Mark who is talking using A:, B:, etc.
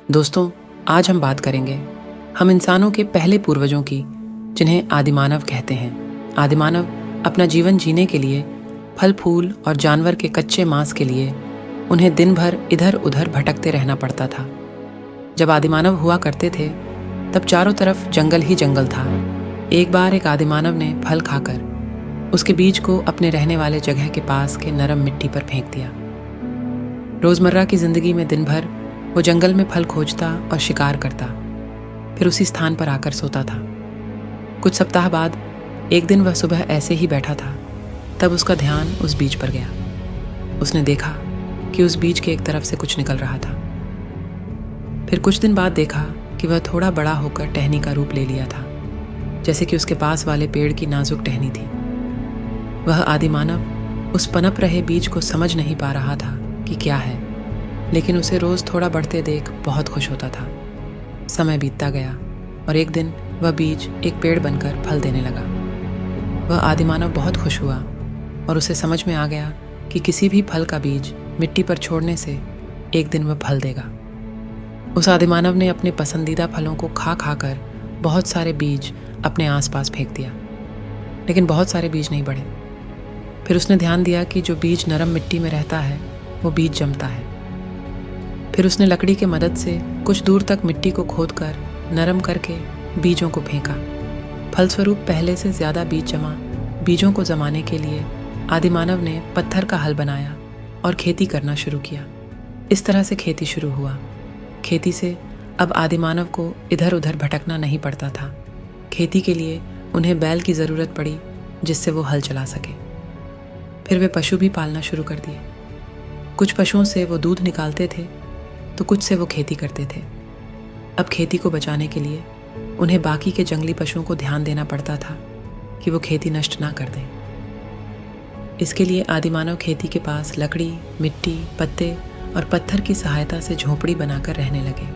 A: दोस्तों, आज हम बात करेंगे हम इंसानों के पहले पूर्वजों की, जिन्हें आदिमानव कहते हैं। आदिमानव अपना जीवन जीने के लिए, फल फूल और जानवर के कच्चे मांस के लिए उन्हें दिन भर इधर उधर भटकते रहना पड़ता था। जब आदिमानव हुआ करते थे तब चारों तरफ जंगल ही जंगल था। एक बार एक आदिमानव ने फल खाकर उसके बीज को अपने रहने वाले जगह के पास के नरम मिट्टी पर फेंक दिया। रोजमर्रा की जिंदगी में दिन भर वो जंगल में फल खोजता और शिकार करता, फिर उसी स्थान पर आकर सोता था। कुछ सप्ताह बाद एक दिन वह सुबह ऐसे ही बैठा था, तब उसका ध्यान उस बीज पर गया। उसने देखा कि उस बीज के एक तरफ से कुछ निकल रहा था। फिर कुछ दिन बाद देखा कि वह थोड़ा बड़ा होकर टहनी का रूप ले लिया था, जैसे कि उसके पास वाले पेड़ की नाजुक टहनी थी। वह आदिमानव उस पनप रहे बीज को समझ नहीं पा रहा था कि क्या है, लेकिन उसे रोज थोड़ा बढ़ते देख बहुत खुश होता था। समय बीतता गया और एक दिन वह बीज एक पेड़ बनकर फल देने लगा। वह आदिमानव बहुत खुश हुआ और उसे समझ में आ गया कि किसी भी फल का बीज मिट्टी पर छोड़ने से एक दिन वह फल देगा। उस आदिमानव ने अपने पसंदीदा फलों को खा खाकर बहुत सारे बीज अपने आसपास फेंक दिया, लेकिन बहुत सारे बीज नहीं बढ़े। फिर उसने ध्यान दिया कि जो बीज नरम मिट्टी में रहता है वो बीज जमता है। फिर उसने लकड़ी की मदद से कुछ दूर तक मिट्टी को खोदकर नरम करके बीजों को फेंका। फलस्वरूप पहले से ज्यादा बीज जमा। बीजों को जमाने के लिए आदिमानव ने पत्थर का हल बनाया और खेती करना शुरू किया। इस तरह से खेती शुरू हुआ। खेती से अब आदिमानव को इधर उधर भटकना नहीं पड़ता था। खेती के लिए उन्हें बैल की ज़रूरत पड़ी, जिससे वो हल चला सके। फिर वे पशु भी पालना शुरू कर दिए। कुछ पशुओं से वो दूध निकालते थे तो कुछ से वो खेती करते थे। अब खेती को बचाने के लिए उन्हें बाकी के जंगली पशुओं को ध्यान देना पड़ता था कि वो खेती नष्ट ना कर दें। इसके लिए आदिमानव खेती के पास लकड़ी, मिट्टी, पत्ते और पत्थर की सहायता से झोंपड़ी बनाकर रहने लगे।